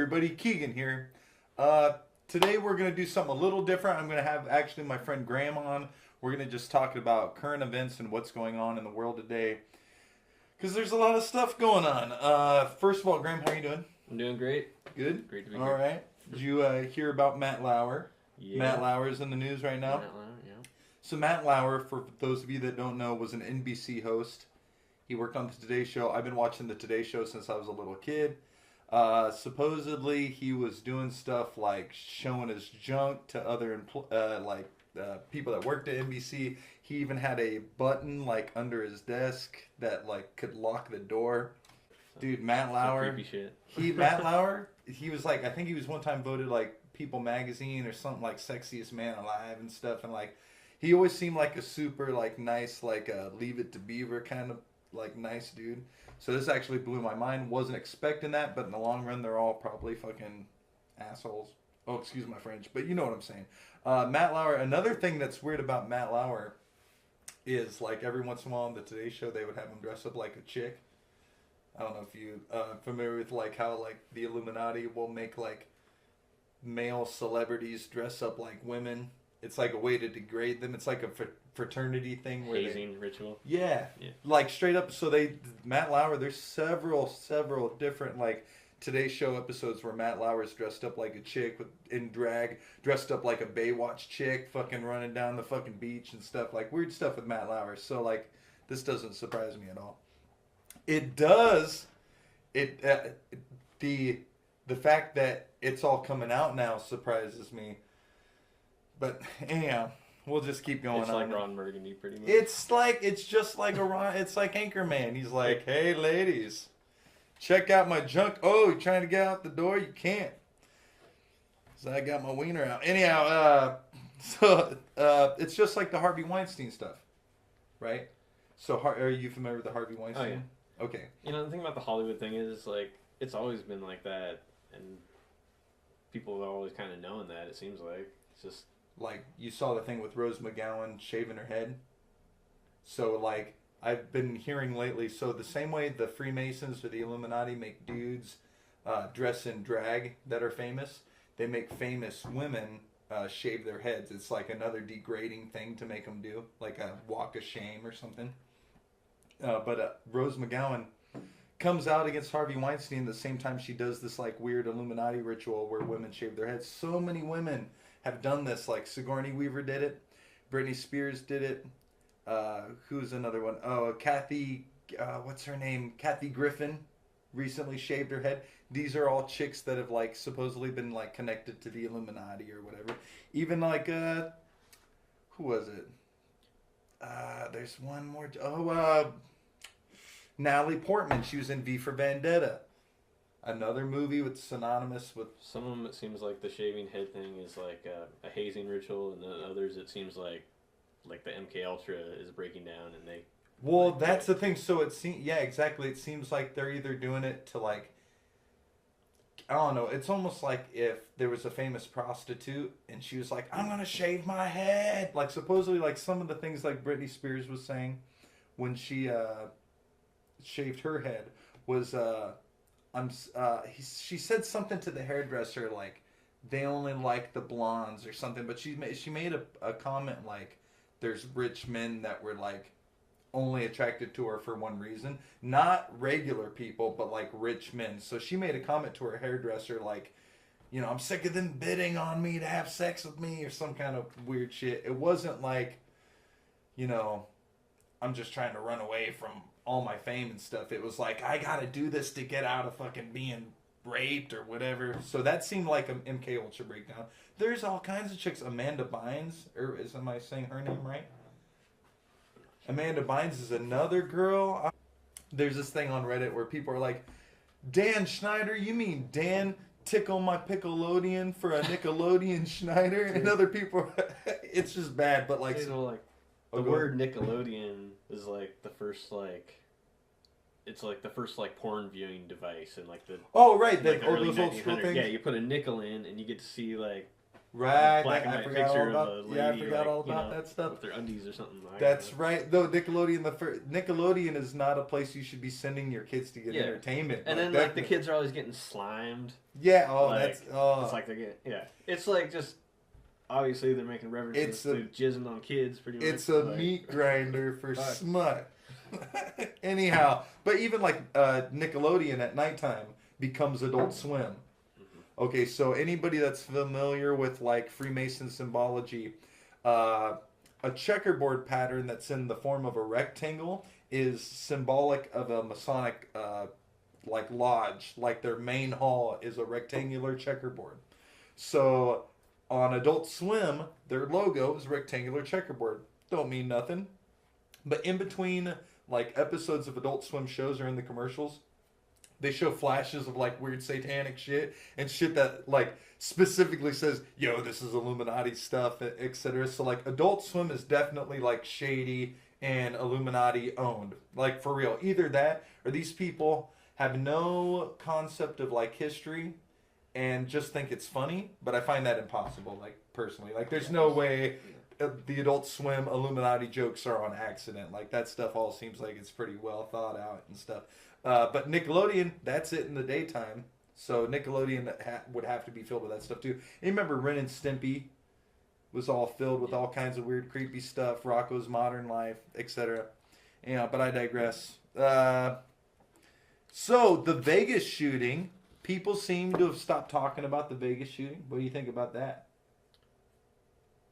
everybody, Keegan here. Today we're going to do something a little different. I'm going to have actually my friend Graeme on. We're going to just talk about current events and what's going on in the world today. Because there's a lot of stuff going on. First of all, Graeme, how are you doing? I'm doing great. Good? Great to be all here. All right. Did you hear about Matt Lauer? Yeah. Matt Lauer is in the news right now. Matt Lauer, yeah. So Matt Lauer, for those of you that don't know, was an NBC host. He worked on the Today Show. I've been watching the Today Show since I was a little kid. Supposedly he was doing stuff like showing his junk to other people that worked at NBC. He even had a button like under his desk that like could lock the door. Dude, Matt Lauer. Creepy shit. Matt Lauer. He was like, I think he was one time voted like People Magazine or something like sexiest man alive and stuff. And like, he always seemed like a super like nice like Leave It to Beaver kind of like nice dude. So this actually blew my mind. Wasn't expecting that, but in the long run, they're all probably fucking assholes. Oh, excuse my French, but you know what I'm saying. Matt Lauer. Another thing that's weird about Matt Lauer is like every once in a while on the Today Show, they would have him dress up like a chick. I don't know if you familiar with like how like the Illuminati will make like male celebrities dress up like women. It's like a way to degrade them. It's like a fraternity thing where hazing ritual. Yeah, like straight up. So Matt Lauer. There's several different like Today Show episodes where Matt Lauer's dressed up like a chick in drag, dressed up like a Baywatch chick, fucking running down the fucking beach and stuff, like weird stuff with Matt Lauer. So like this doesn't surprise me at all. It does. The fact that it's all coming out now surprises me. But anyhow, we'll just keep going on. It's like Ron Burgundy, pretty much. It's just like it's like Anchorman. He's like, hey ladies, check out my junk. Oh, you're trying to get out the door? You can't. So I got my wiener out. Anyhow, it's just like the Harvey Weinstein stuff, right? So are you familiar with the Harvey Weinstein? Oh, yeah. Okay. You know, the thing about the Hollywood thing is, like, it's always been like that, and people have always kind of known that, it seems like. It's just... Like, you saw the thing with Rose McGowan shaving her head. So, like, I've been hearing lately, so the same way the Freemasons or the Illuminati make dudes dress in drag that are famous, they make famous women shave their heads. It's like another degrading thing to make them do, like a walk of shame or something. But Rose McGowan comes out against Harvey Weinstein the same time she does this like weird Illuminati ritual where women shave their heads. So many women have done this. Like Sigourney Weaver did it, Britney Spears did it. Who's another one? Oh, Kathy. What's her name? Kathy Griffin recently shaved her head. These are all chicks that have like supposedly been like connected to the Illuminati or whatever. Even like who was it? There's one more. Natalie Portman. She was in V for Vendetta. Another movie with synonymous with... Some of them it seems like the shaving head thing is like a hazing ritual, and then others it seems like the MK Ultra is breaking down and they... Well, that's the thing. So it seems... Yeah, exactly. It seems like they're either doing it to like... I don't know. It's almost like if there was a famous prostitute and she was like, I'm going to shave my head. Like supposedly like some of the things like Britney Spears was saying when she shaved her head was... she said something to the hairdresser like they only like the blondes or something, but she made a comment like there's rich men that were like only attracted to her for one reason, not regular people but like rich men. So she made a comment to her hairdresser like, you know, I'm sick of them bidding on me to have sex with me or some kind of weird shit. It wasn't like, you know, I'm just trying to run away from all my fame and stuff. It was like, I gotta do this to get out of fucking being raped or whatever. So that seemed like an MK Ultra breakdown. There's all kinds of chicks. Amanda Bynes, or am I saying her name right? Amanda Bynes is another girl. There's this thing on Reddit where people are like, Dan Schneider, you mean Dan Tickle My Pickelodian for a Nickelodeon Schneider? And other people, it's just bad, but like... The word Nickelodeon is like the first like, it's like the first like porn viewing device and like the oh right like those old school things. Yeah, you put a nickel in and you get to see like Right, black and I white forgot all picture about. of a lady, Yeah, I forgot like, all about that stuff. with their undies or something. That's right. Though Nickelodeon, Nickelodeon is not a place you should be sending your kids to get entertainment. And then like the kids are always getting slimed. Yeah. Oh, like, that's. It's like they get. Yeah. It's like just. Obviously, they're making references to jizzing on kids, pretty much. It's a meat grinder for smut. Anyhow, but even like Nickelodeon at nighttime becomes Adult Swim. Okay, so anybody that's familiar with like Freemason symbology, a checkerboard pattern that's in the form of a rectangle is symbolic of a Masonic like lodge. Like their main hall is a rectangular checkerboard. So on Adult Swim, their logo is rectangular checkerboard. Don't mean nothing. But in between like episodes of Adult Swim shows or in the commercials, they show flashes of like weird satanic shit and shit that like specifically says, yo, this is Illuminati stuff, etc. So like Adult Swim is definitely like shady and Illuminati owned. Like for real. Either that or these people have no concept of like history and just think it's funny. But I find that impossible, like personally. Like there's no way the Adult Swim Illuminati jokes are on accident. Like that stuff all seems like it's pretty well thought out and stuff. But Nickelodeon, that's it in the daytime. So Nickelodeon would have to be filled with that stuff too. And you remember Ren and Stimpy was all filled with all kinds of weird, creepy stuff. Rocko's Modern Life, etc. Yeah, but I digress. So the Vegas shooting, people seem to have stopped talking about the Vegas shooting. What do you think about that?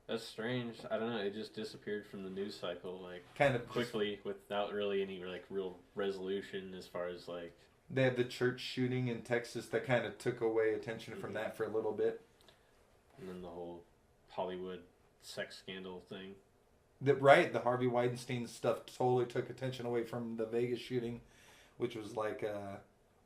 That's strange. I don't know. It just disappeared from the news cycle, like kind of quickly, without really any like real resolution as far as like. They had the church shooting in Texas that kind of took away attention from that for a little bit. And then the whole Hollywood sex scandal thing. Right, the Harvey Weinstein stuff totally took attention away from the Vegas shooting, which was like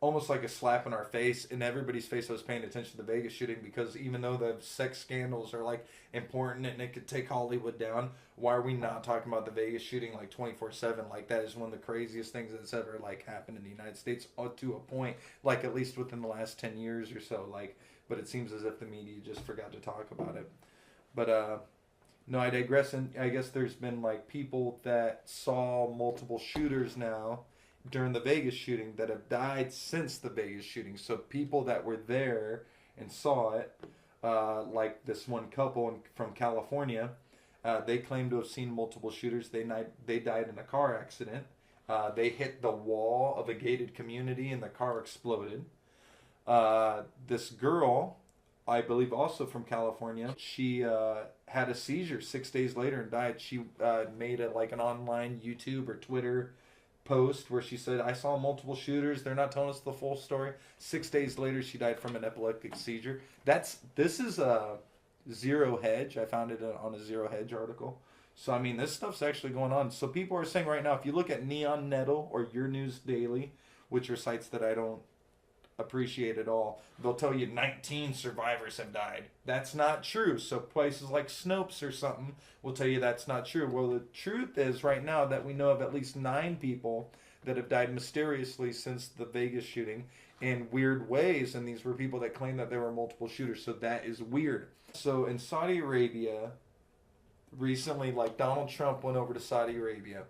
almost like a slap in our face, in everybody's face that was paying attention to the Vegas shooting, because even though the sex scandals are like important and it could take Hollywood down, why are we not talking about the Vegas shooting like 24/7? Like that is one of the craziest things that's ever like happened in the United States to a point, like at least within the last 10 years or so. Like, but it seems as if the media just forgot to talk about it. But no, I digress. And I guess there's been like people that saw multiple shooters now during the Vegas shooting that have died since the Vegas shooting. So people that were there and saw it, like this one couple from California, they claim to have seen multiple shooters. They died in a car accident. They hit the wall of a gated community and the car exploded. This girl, I believe also from California, she had a seizure 6 days later and died. She made an online YouTube or Twitter post where she said, I saw multiple shooters. They're not telling us the full story. 6 days later, she died from an epileptic seizure. This is a Zero Hedge. I found it on a Zero Hedge article. So, I mean, this stuff's actually going on. So people are saying right now, if you look at Neon Nettle or Your News Daily, which are sites that I don't appreciate at all, they'll tell you 19 survivors have died. That's not true. So places like Snopes or something will tell you that's not true. Well, the truth is right now that we know of at least 9 people that have died mysteriously since the Vegas shooting in weird ways, and these were people that claim that there were multiple shooters. So that is weird. So in Saudi Arabia recently, like Donald Trump went over to Saudi Arabia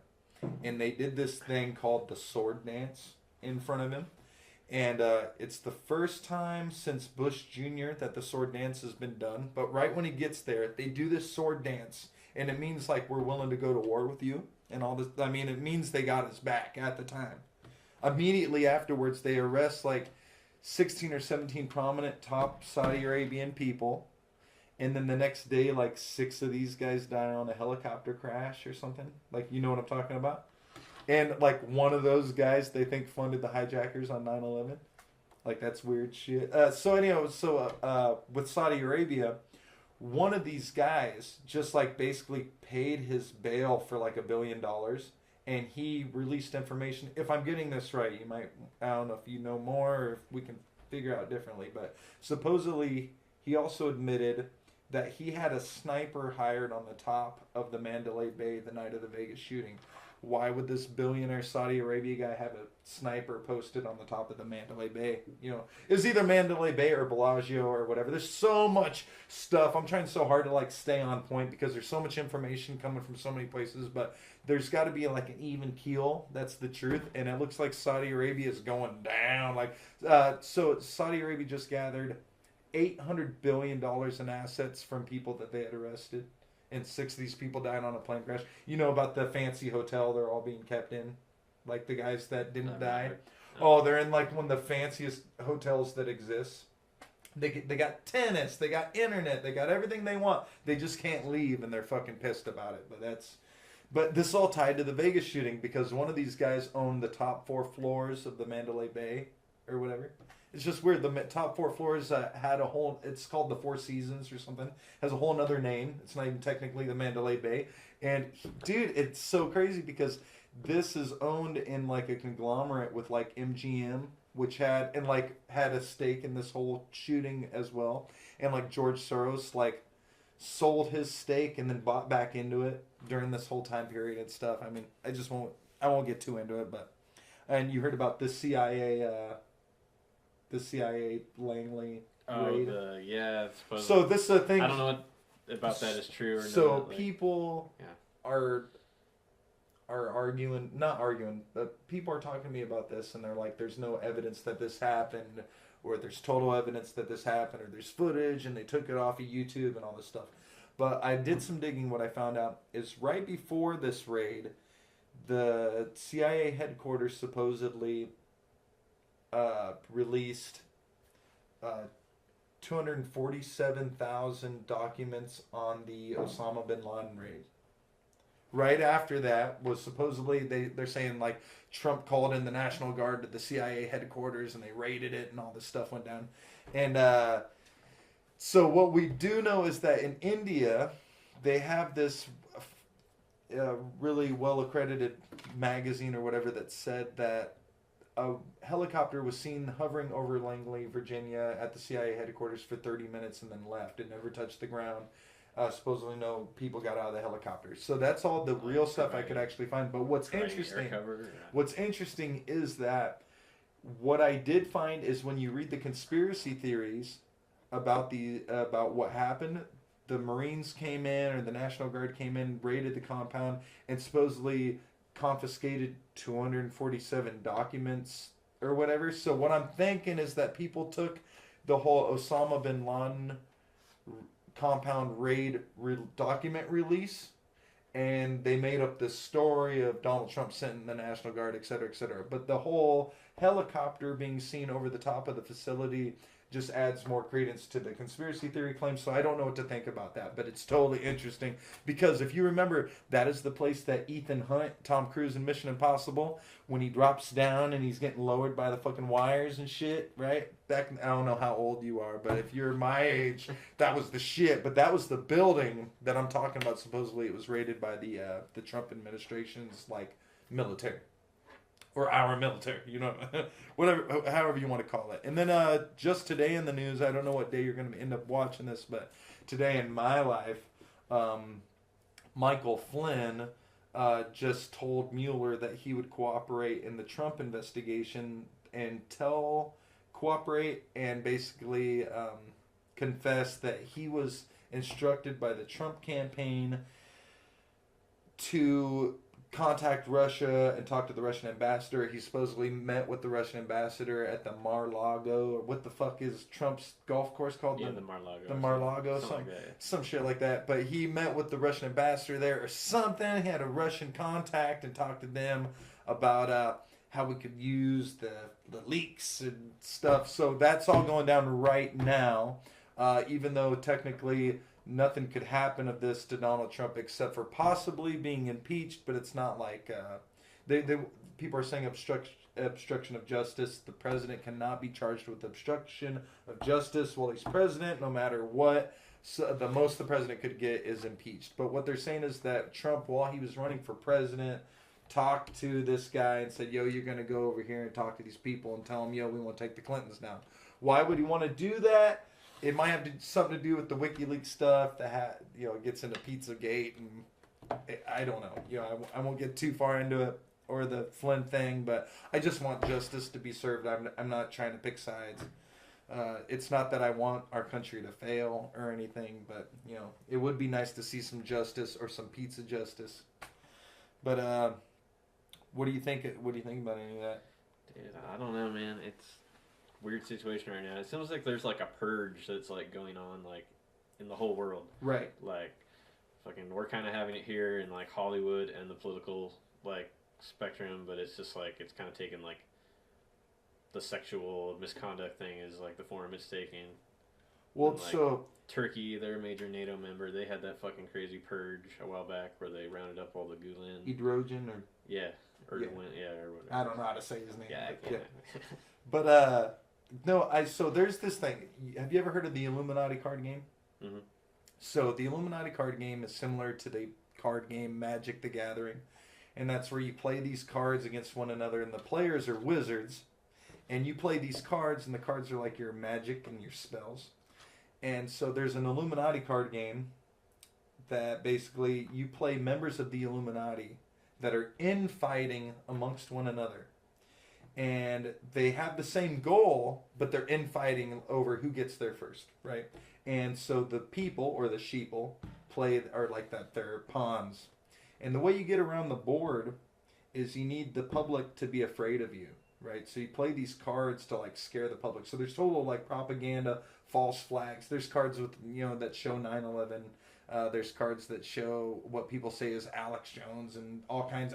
and they did this thing called the sword dance in front of him. And it's the first time since Bush Jr. that the sword dance has been done. But right when he gets there, they do this sword dance. And it means like we're willing to go to war with you and all this. I mean, it means they got his back at the time. Immediately afterwards, they arrest like 16 or 17 prominent top Saudi Arabian people. And then the next day, like 6 of these guys die on a helicopter crash or something. Like, you know what I'm talking about? And, like, one of those guys they think funded the hijackers on 9/11. Like, that's weird shit. With Saudi Arabia, one of these guys just, like, basically paid his bail for, like, $1 billion. And he released information. If I'm getting this right, you might, I don't know if you know more or if we can figure out differently. But supposedly, he also admitted that he had a sniper hired on the top of the Mandalay Bay the night of the Vegas shooting. Why would this billionaire Saudi Arabia guy have a sniper posted on the top of the Mandalay Bay? You know, it was either Mandalay Bay or Bellagio or whatever. There's so much stuff. I'm trying so hard to like stay on point because there's so much information coming from so many places, but there's got to be like an even keel. That's the truth. And it looks like Saudi Arabia is going down. Like, so Saudi Arabia just gathered $800 billion in assets from people that they had arrested. And 6 of these people died on a plane crash. You know about the fancy hotel they're all being kept in? Like the guys that didn't die? Oh, they're in like one of the fanciest hotels that exists. They got tennis, they got internet, they got everything they want. They just can't leave and they're fucking pissed about it. But this is all tied to the Vegas shooting because one of these guys owned the top 4 floors of the Mandalay Bay or whatever. It's just weird. The top 4 floors had a whole... It's called the Four Seasons or something. Has a whole other name. It's not even technically the Mandalay Bay. And, dude, it's so crazy because this is owned in, like, a conglomerate with, like, MGM, which had a stake in this whole shooting as well. And, like, George Soros, like, sold his stake and then bought back into it during this whole time period and stuff. I mean, I won't get too into it, but... And you heard about this CIA... the CIA Langley raid. Yeah. So this is a thing. I don't know what about that is true or not. So people are not arguing, but people are talking to me about this, and they're like, "There's no evidence that this happened, or there's total evidence that this happened, or there's footage, and they took it off of YouTube and all this stuff." But I did some digging. What I found out is right before this raid, the CIA headquarters supposedly released 247,000 documents on the Osama bin Laden raid. Right after that was supposedly, they're saying like Trump called in the National Guard to the CIA headquarters and they raided it and all this stuff went down. And so what we do know is that in India, they have this really well-accredited magazine or whatever that said that a helicopter was seen hovering over Langley, Virginia at the CIA headquarters for 30 minutes and then left. It never touched the ground. Supposedly no people got out of the helicopter. So that's all the real stuff I could actually find. But what's interesting is that what I did find is when you read the conspiracy theories about what happened, the Marines came in or the National Guard came in, raided the compound, and supposedly confiscated 247 documents or whatever. So what I'm thinking is that people took the whole Osama bin Laden compound raid document release and they made up this story of Donald Trump sent the National Guard, et cetera, et cetera. But the whole helicopter being seen over the top of the facility just adds more credence to the conspiracy theory claims. So I don't know what to think about that, but it's totally interesting because if you remember, that is the place that Ethan Hunt, Tom Cruise in Mission Impossible, when he drops down and he's getting lowered by the fucking wires and shit, right? I don't know how old you are, but if you're my age, that was the shit. But that was the building that I'm talking about. Supposedly it was raided by the Trump administration's like military. Or our military, you know, whatever, however you want to call it. And then just today in the news, I don't know what day you're going to end up watching this, but today in my life, Michael Flynn just told Mueller that he would cooperate in the Trump investigation and cooperate and basically confess that he was instructed by the Trump campaign to contact Russia and talk to the Russian ambassador. He supposedly met with the Russian ambassador at the Mar-a-Lago, or what the fuck is Trump's golf course called? Yeah, the Mar-a-Lago. The Mar-a-Lago, some shit like that. But he met with the Russian ambassador there or something. He had a Russian contact and talked to them about how we could use the leaks and stuff. So that's all going down right now, even though technically nothing could happen of this to Donald Trump except for possibly being impeached, but it's not like people are saying obstruction of justice. The president cannot be charged with obstruction of justice while he's president, no matter what. So the most the president could get is impeached. But what they're saying is that Trump, while he was running for president, talked to this guy and said, yo, you're going to go over here and talk to these people and tell them, yo, we want to take the Clintons down. Why would he want to do that? it might have something to do with the WikiLeaks stuff that gets into Pizzagate, and I don't know. I won't get too far into it, or the Flynn thing, but I just want justice to be served. I'm not trying to pick sides. It's not that I want our country to fail or anything, but it would be nice to see some justice or some pizza justice. But what do you think? What do you think about any of that? Dude, I don't know, man. It's a weird situation right now. It seems like there's like a purge that's like going on like in the whole world. Right. Like fucking, we're kind of having it here in like Hollywood and the political like spectrum, but it's just like it's kind of taken like the sexual misconduct thing is like the form it's taking. Well, and, like, so Turkey, they're a major NATO member. They had that fucking crazy purge a while back where they rounded up all the Gulen. Edrogen or yeah, or yeah. Or whatever. I don't know how to say his name. Yeah, but, but no, so there's this thing. Have you ever heard of the Illuminati card game? Mm-hmm. So the Illuminati card game is similar to the card game Magic the Gathering, and that's where you play these cards against one another, and the players are wizards, and you play these cards, and the cards are like your magic and your spells. And so there's an Illuminati card game that basically you play members of the Illuminati that are infighting amongst one another. And they have the same goal, but they're infighting over who gets there first, right? And so the people, or the sheeple, are like that, they're pawns. And the way you get around the board is you need the public to be afraid of you, right? So you play these cards to like scare the public. So there's total like propaganda, false flags. There's cards with that show 9/11. There's cards that show what people say is Alex Jones, and all kinds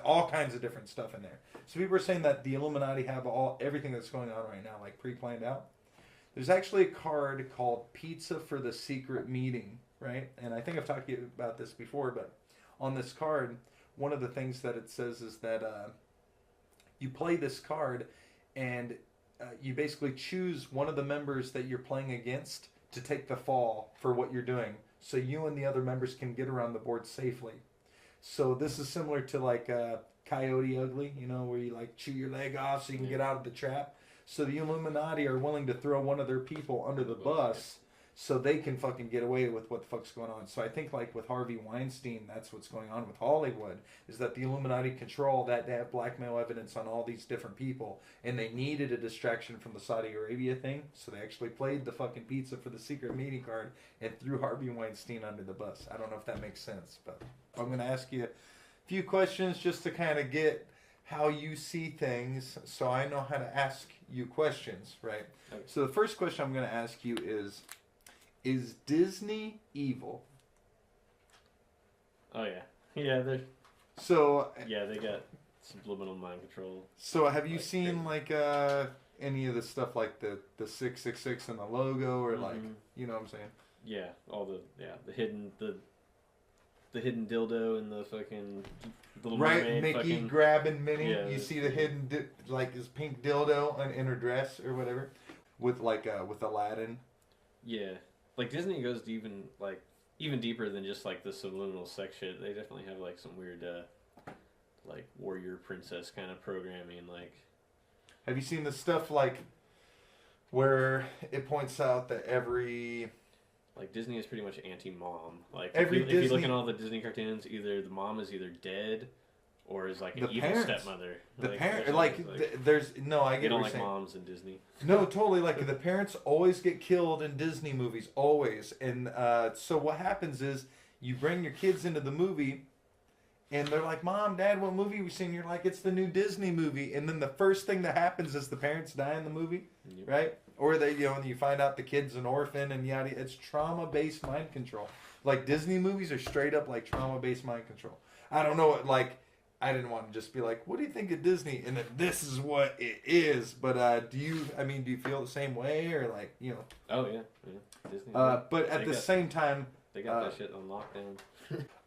of different stuff in there. So people are saying that the Illuminati have everything that's going on right now like pre-planned out. There's actually a card called Pizza for the Secret Meeting, right? And I think I've talked to you about this before, but on this card, one of the things that it says is that you play this card, and you basically choose one of the members that you're playing against to take the fall for what you're doing, so you and the other members can get around the board safely. So this is similar to like Coyote Ugly, where you like chew your leg off so you can get out of the trap. So the Illuminati are willing to throw one of their people under the bus so they can fucking get away with what the fuck's going on. So I think like with Harvey Weinstein, that's what's going on with Hollywood, is that the Illuminati control that they have blackmail evidence on all these different people, and they needed a distraction from the Saudi Arabia thing, so they actually played the fucking Pizza for the Secret Meeting card and threw Harvey Weinstein under the bus. I don't know if that makes sense, but I'm going to ask you a few questions just to kind of get how you see things, so I know how to ask you questions, right? Okay. So the first question I'm going to ask you is Disney evil? Oh yeah, yeah. They got subliminal mind control. So have you seen like any of the stuff like the 666 and the logo, or like what I'm saying? Yeah, all the hidden dildo and the fucking Little Mermaid, Mickey fucking grabbing Minnie. Yeah, you see the hidden like his pink dildo in her dress or whatever, with with Aladdin. Yeah, like Disney goes to even deeper than just like the subliminal sex shit. They definitely have like some weird like warrior princess kind of programming. Like, have you seen the stuff like where it points out that like Disney is pretty much anti-mom. Like if you look at all the Disney cartoons, either the mom is either dead or is like an evil stepmother. The parent, there's no. I get you don't what like you're saying. Moms in Disney. No, totally. Like the parents always get killed in Disney movies, always. And so what happens is you bring your kids into the movie, and they're like, "Mom, Dad, what movie we seen?" You're like, "It's the new Disney movie." And then the first thing that happens is the parents die in the movie, right? Or they, you find out the kid's an orphan and yada. It's trauma-based mind control. Like Disney movies are straight up like trauma-based mind control. I don't know, like I didn't want to just be like, "What do you think of Disney?" And then this is what it is. But do you feel the same way, or like Oh yeah, Disney. But at the same time, they got that shit on lockdown.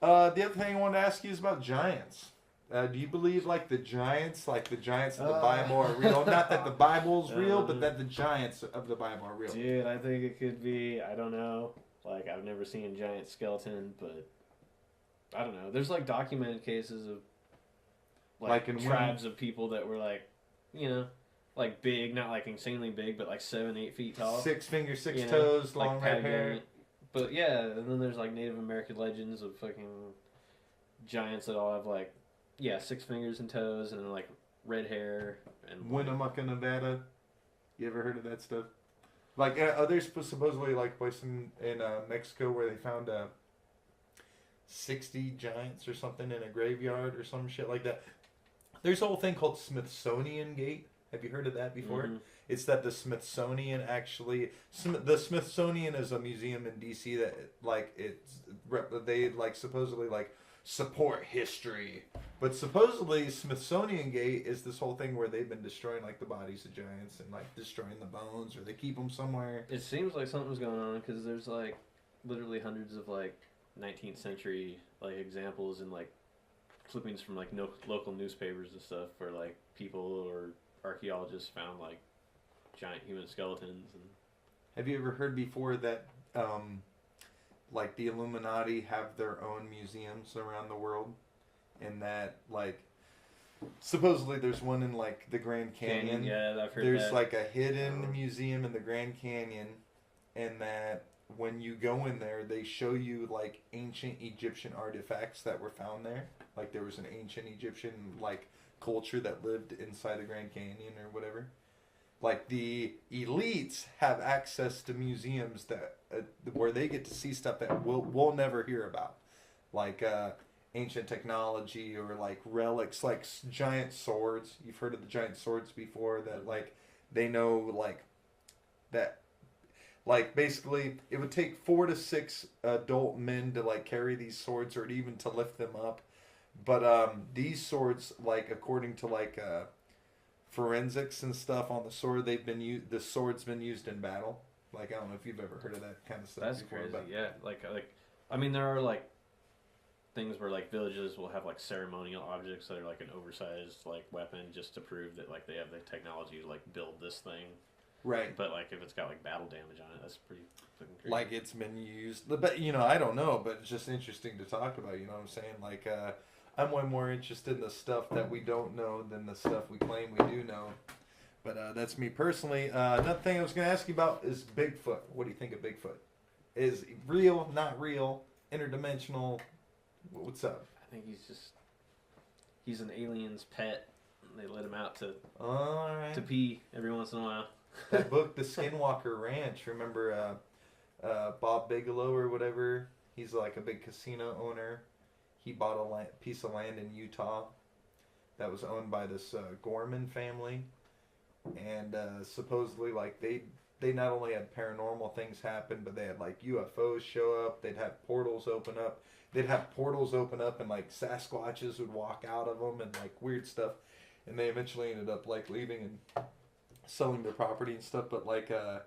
The other thing I wanted to ask you is about giants. Do you believe like the giants of the Bible are real? Not that the Bible's real, but that the giants of the Bible are real. Dude, I think it could be. I don't know. Like, I've never seen a giant skeleton, but I don't know. There's like documented cases of like in tribes of people that were like, like big, not like insanely big, but like 7-8 feet tall. 6 fingers, 6 You know, toes, like long red hair. Patagonia. But yeah, and then there's like Native American legends of fucking giants that all have like, yeah, 6 fingers and toes, and then like red hair and Winnemucca, Nevada. You ever heard of that stuff? Like, others supposedly like place in Mexico where they found 60 giants or something in a graveyard or some shit like that. There's a whole thing called Smithsonian Gate. Have you heard of that before? Mm-hmm. It's that the Smithsonian actually, the Smithsonian is a museum in DC that like they like supposedly like support history, but supposedly Smithsonian Gate is this whole thing where they've been destroying like the bodies of giants and like destroying the bones, or they keep them somewhere. It seems like something's going on because there's like literally hundreds of like 19th century like examples and like clippings from like local newspapers and stuff where like people or archaeologists found like giant human skeletons. And have you ever heard before that like the Illuminati have their own museums around the world, and that like supposedly there's one in like the Grand Canyon. Yeah, I've heard there's that. like a hidden museum in the Grand Canyon, and that when you go in there they show you like ancient Egyptian artifacts that were found there. Like there was an ancient Egyptian like culture that lived inside the Grand Canyon or whatever. Like the elites have access to museums that where they get to see stuff that we'll never hear about, like ancient technology or like relics, like giant swords. You've heard of the giant swords before? That like they know like that, like basically it would take 4 to 6 adult men to like carry these swords or even to lift them up. But these swords, like according to like forensics and stuff on the sword, the sword's been used in battle. Like I don't know if you've ever heard of that kind of stuff. That's before, crazy. but Yeah, like I mean there are like things where like villages will have like ceremonial objects that are like an oversized like weapon just to prove that like they have the technology to like build this thing. Right. But like if it's got like battle damage on it, that's pretty fucking crazy. Like it's been used, but you know I don't know, but it's just interesting to talk about. You know what I'm saying? Like I'm way more interested in the stuff that we don't know than the stuff we claim we do know. But that's me personally. Another thing I was going to ask you about is Bigfoot. What do you think of Bigfoot? Is he real, not real, interdimensional? What's up? I think he's an alien's pet. They let him out to All right. to pee every once in a while. That book, The Skinwalker Ranch. Remember Bob Bigelow or whatever? He's like a big casino owner. He bought a piece of land in Utah that was owned by this Gorman family, and supposedly like they not only had paranormal things happen, but they had like UFOs show up. They'd have portals open up. And like Sasquatches would walk out of them and like weird stuff. And they eventually ended up like leaving and selling their property and stuff. But like I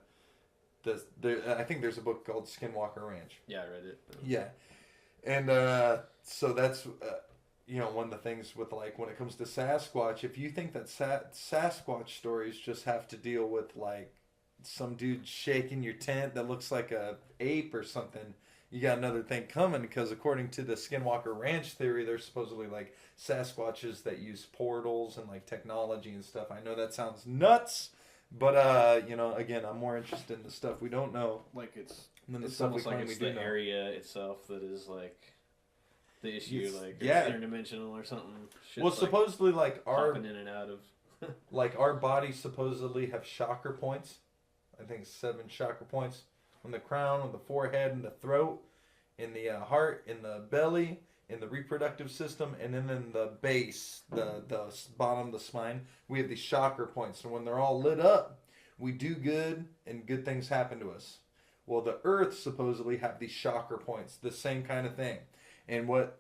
think there's a book called Skinwalker Ranch. Yeah, I read it. Yeah. And so that's you know, one of the things with like when it comes to Sasquatch, if you think that Sasquatch stories just have to deal with like some dude shaking your tent that looks like a ape or something, you got another thing coming, because according to the Skinwalker Ranch theory, there's supposedly like Sasquatches that use portals and like technology and stuff. I know that sounds nuts, but you know, again, I'm more interested in the stuff we don't know. Like it's Almost like it's the area itself that is like the issue. It's, like yeah, it's interdimensional or something. Shit's well, supposedly like our popping in and out of like our bodies supposedly have chakra points. I think 7 chakra points on the crown, on the forehead, in the throat, in the heart, in the belly, in the reproductive system, and then in the base, the bottom of the spine. We have these chakra points, and when they're all lit up, we do good, and good things happen to us. Well, the Earth supposedly have these chakra points, the same kind of thing. And what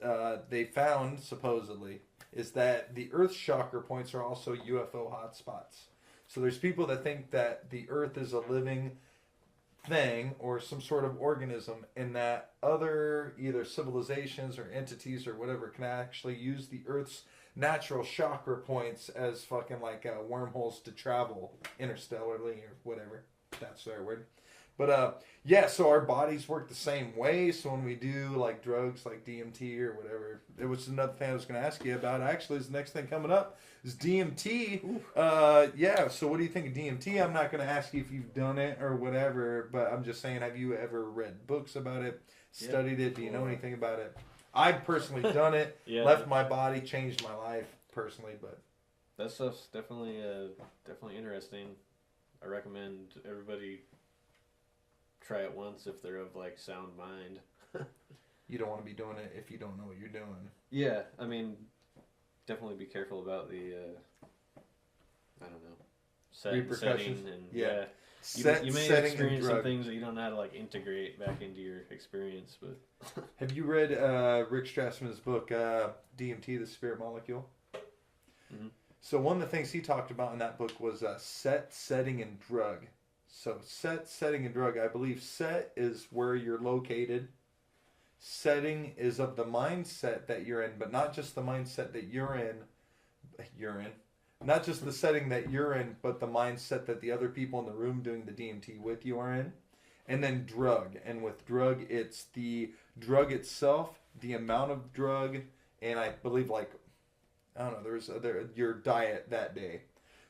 they found, supposedly, is that the Earth's chakra points are also UFO hotspots. So there's people that think that the Earth is a living thing or some sort of organism, and that other either civilizations or entities or whatever can actually use the Earth's natural chakra points as fucking like wormholes to travel interstellarly or whatever. That's their word. But yeah, so our bodies work the same way. So when we do like drugs like DMT or whatever, it was another thing I was going to ask you about. Actually, is the next thing coming up is DMT. Yeah. So what do you think of DMT? I'm not going to ask you if you've done it or whatever, but I'm just saying, have you ever read books about it, studied it? Do you know anything about it? I've personally done it, left my body, changed my life personally, but that stuff's definitely interesting. I recommend everybody try it once if they're of like sound mind. You don't want to be doing it if you don't know what you're doing. Yeah, I mean, definitely be careful about the I don't know, repercussions. Setting and yeah. You may experience some things that you don't know how to like integrate back into your experience. But have you read Rick Strassman's book DMT, The Spirit Molecule? Mm-hmm. So one of the things he talked about in that book was set, setting, and drug. So set, setting, and drug. I believe set is where you're located. Setting is of the mindset that you're in, but not just the mindset that you're in. Not just the setting that you're in, but the mindset that the other people in the room doing the DMT with you are in. And then drug. And with drug, it's the drug itself, the amount of drug, and I believe your diet that day.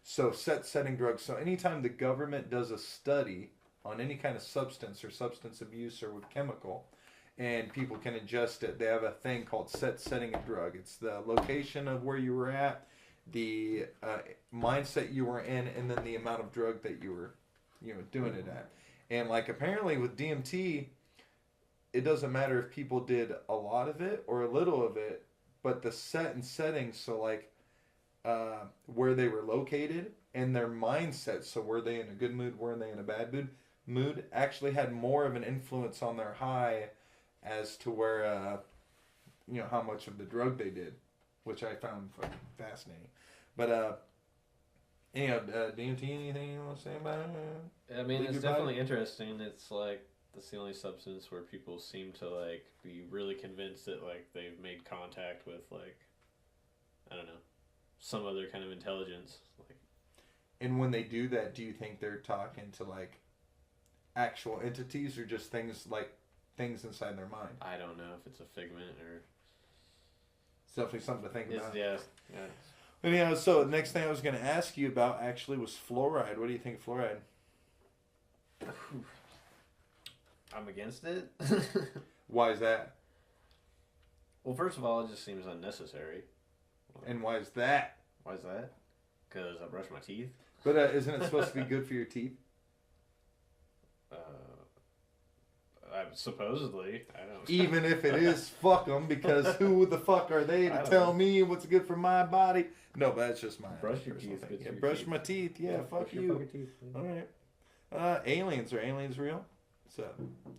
So setting drugs. So anytime the government does a study on any kind of substance or substance abuse or with chemical, and people can ingest it, they have a thing called setting a drug. It's the location of where you were at, the mindset you were in, and then the amount of drug that you were, doing it at. And like apparently with DMT, it doesn't matter if people did a lot of it or a little of it, but the set and setting. So like where they were located and their mindset. So were they in a good mood? Were they in a bad mood? Actually had more of an influence on their high as to where how much of the drug they did, which I found fucking fascinating. But DMT, anything you want to say about it? I mean, it's definitely interesting. It's like that's the only substance where people seem to like be really convinced that like they've made contact with like, I don't know, some other kind of intelligence. Like, and when they do that, do you think they're talking to like actual entities or just things inside their mind? I don't know if it's a figment or. It's definitely something to think about. Yeah. Anyhow, so the next thing I was going to ask you about actually was fluoride. What do you think of fluoride? I'm against it. Why is that? Well, first of all, it just seems unnecessary. And why is that? Why is that? Because I brush my teeth. But isn't it supposed to be good for your teeth? Supposedly, I don't. Even if it is, fuck them, because who the fuck are they to tell me what's good for my body? No, but that's just my brush your teeth. Yeah, brush my teeth. Yeah, fuck you. Teeth, all right. Aliens, are aliens real? So,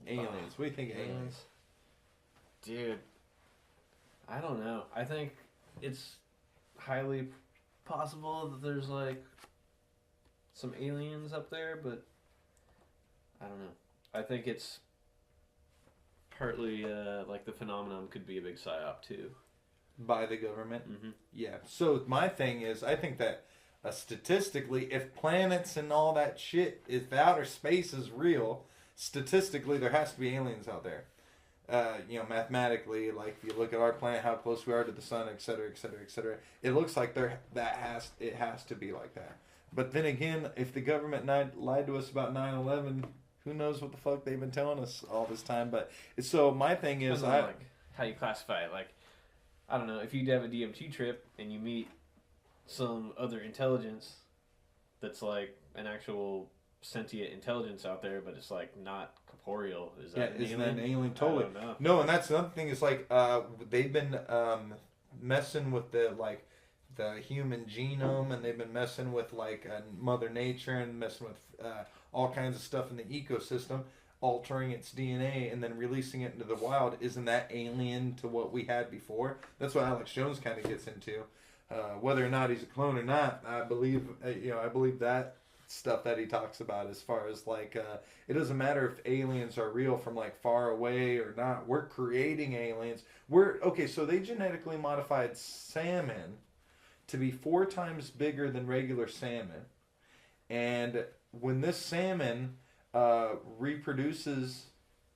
aliens. What do you think of aliens? Dude, I don't know. I think it's highly possible that there's like some aliens up there, but I don't know. I think it's partly like the phenomenon could be a big psyop too. By the government? Mm-hmm. Yeah. So my thing is, I think that statistically, if planets and all that shit, if outer space is real, statistically there has to be aliens out there. Mathematically, like if you look at our planet, how close we are to the sun, et cetera, et cetera, et cetera, it looks like it has to be like that. But then again, if the government lied to us about 9/11, who knows what the fuck they've been telling us all this time? But so my thing is, like how you classify it. Like, I don't know, if you have a DMT trip and you meet some other intelligence that's like an actual sentient intelligence out there, but it's like not corporeal. Is that an alien? Totally. I don't know. No, and that's another thing. Is like they've been messing with the human genome, and they've been messing with like Mother Nature and messing with all kinds of stuff in the ecosystem, altering its DNA and then releasing it into the wild. Isn't that alien to what we had before? That's what Alex Jones kind of gets into. Whether or not he's a clone or not, I believe that stuff that he talks about as far as like it doesn't matter if aliens are real from like far away or not. We're creating aliens. So they genetically modified salmon to be 4 times bigger than regular salmon, and when this salmon reproduces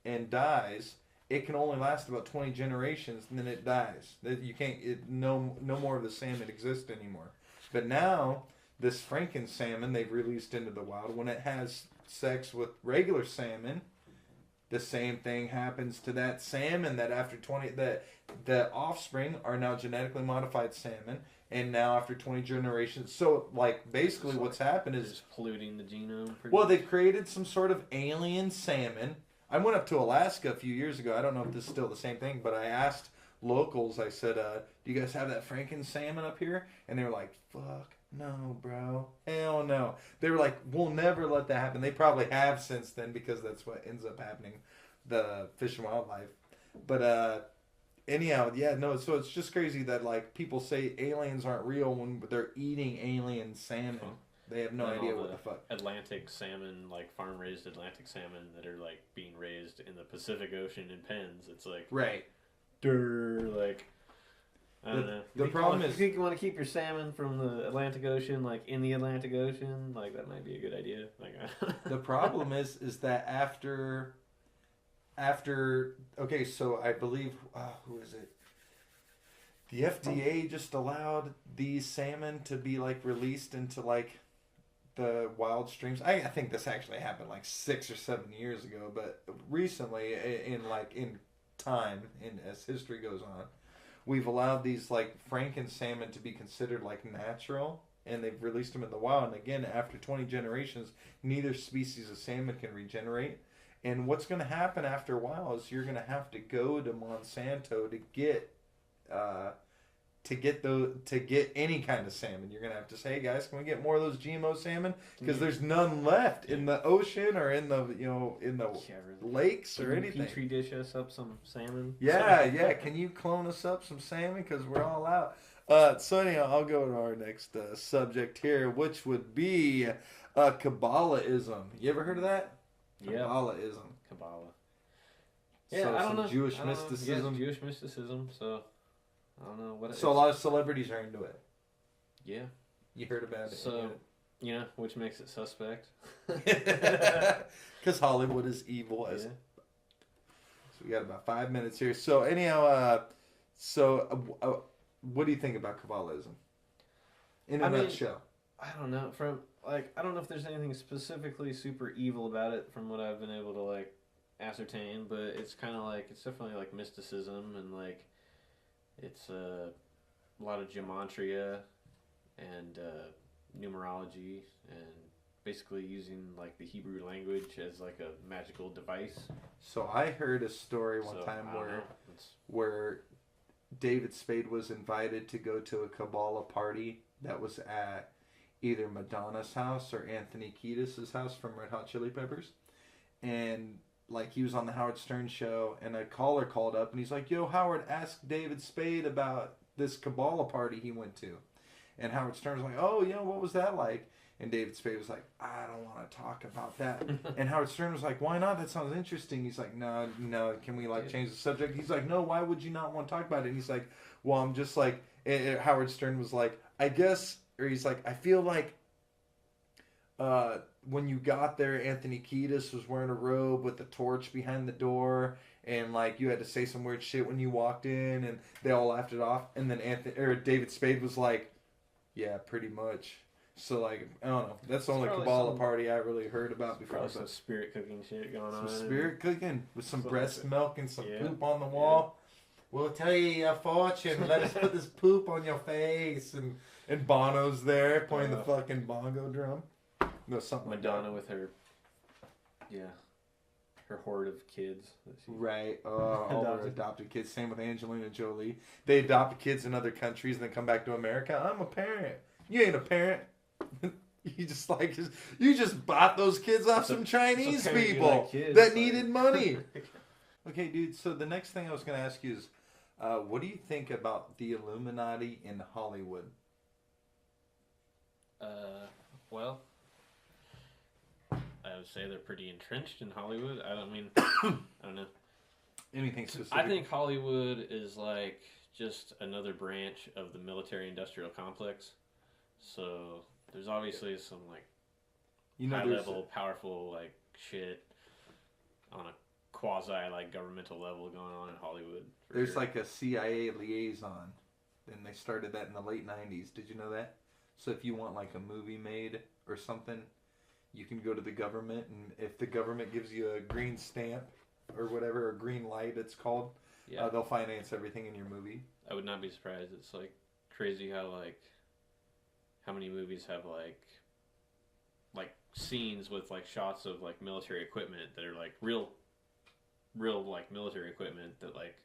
and dies, it can only last about 20 generations, and then it dies. You can't. No more of the salmon exists anymore. But now this Franken salmon they've released into the wild, when it has sex with regular salmon, the same thing happens to that salmon. That after 20, the offspring are now genetically modified salmon, and now after 20 generations, so like basically what's happened is just polluting the genome. Well, they've created some sort of alien salmon. I went up to Alaska a few years ago. I don't know if this is still the same thing, but I asked locals. I said, "Do you guys have that Franken salmon up here?" And they were like, "Fuck no, bro, hell no." They were like, "We'll never let that happen." They probably have since then because that's what ends up happening, the Fish and Wildlife. But anyhow, yeah, no. So it's just crazy that like people say aliens aren't real when they're eating alien salmon. Huh. They have no idea what the fuck. Atlantic salmon, like farm-raised Atlantic salmon that are like being raised in the Pacific Ocean in pens. It's like right, like I don't know. The problem is, if you want to keep your salmon from the Atlantic Ocean, like in the Atlantic Ocean, like that might be a good idea. Like the problem is that after okay, so I believe who is it? The FDA just allowed these salmon to be like released into like the wild streams. I think this actually happened like 6 or 7 years ago, but recently in time, as history goes on, we've allowed these like Franken salmon to be considered like natural, and they've released them in the wild. And again, after 20 generations, neither species of salmon can regenerate. And what's going to happen after a while is you're going to have to go to Monsanto to get any kind of salmon. You're gonna have to say, "Hey guys, can we get more of those GMO salmon? Because there's none left in the ocean or in the lakes or anything." Petri dish us up some salmon. Yeah. Can you clone us up some salmon? Because we're all out. So anyhow, I'll go to our next subject here, which would be Kabbalahism. You ever heard of that? Yeah. Kabbalahism. Kabbalah. Yeah, so I don't know. Jewish mysticism. Yeah, Jewish mysticism. So. I don't know what. So a lot of celebrities are into it. Yeah, you heard about it. So, which makes it suspect. Because Hollywood is evil as. Yeah. So we got about 5 minutes here. So anyhow, what do you think about Kabbalahism? In a nutshell. I don't know. I don't know if there's anything specifically super evil about it from what I've been able to like ascertain, but it's kind of like it's definitely like mysticism and like. It's a lot of gematria and numerology and basically using like the Hebrew language as like a magical device. So I heard a story one time where David Spade was invited to go to a Kabbalah party that was at either Madonna's house or Anthony Kiedis' house from Red Hot Chili Peppers. And like he was on the Howard Stern show, and a caller called up, and he's like, "Yo, Howard, ask David Spade about this Kabbalah party he went to." And Howard Stern was like, "Oh, what was that like?" And David Spade was like, "I don't want to talk about that." And Howard Stern was like, "Why not? That sounds interesting." He's like, "No, can we like change the subject?" He's like, "No, why would you not want to talk about it?" And he's like, "Well, I'm just like," Howard Stern was like, "I guess," or he's like, "I feel like when you got there, Anthony Kiedis was wearing a robe with a torch behind the door, and like you had to say some weird shit when you walked in, and they all laughed it off." And then David Spade was like, "Yeah, pretty much." So like I don't know. That's the only Kabbalah party I really heard about before. Probably some spirit cooking shit going on. Some spirit cooking with some breast milk and some poop on the wall. Yeah. "We'll tell you your fortune. Let us put this poop on your face." And Bono's there playing the fucking bongo drum. No, something Madonna like with her horde of kids. Right. All her adopted kids. Same with Angelina Jolie. They adopt kids in other countries and then come back to America. "I'm a parent." You ain't a parent. You just bought those kids off some Chinese people that needed money. Okay, dude. So the next thing I was going to ask you is, what do you think about the Illuminati in Hollywood? Well, I would say they're pretty entrenched in Hollywood. I don't know. Anything specific? I think Hollywood is like just another branch of the military-industrial complex. So there's obviously some like high-level, powerful like shit on a quasi like governmental level going on in Hollywood. There's like a CIA liaison, and they started that in the late '90s. Did you know that? So if you want like a movie made or something, you can go to the government, and if the government gives you a green stamp or whatever, a green light it's called, they'll finance everything in your movie. I would not be surprised. It's like crazy how many movies have like scenes with like shots of like military equipment that are like real like military equipment that like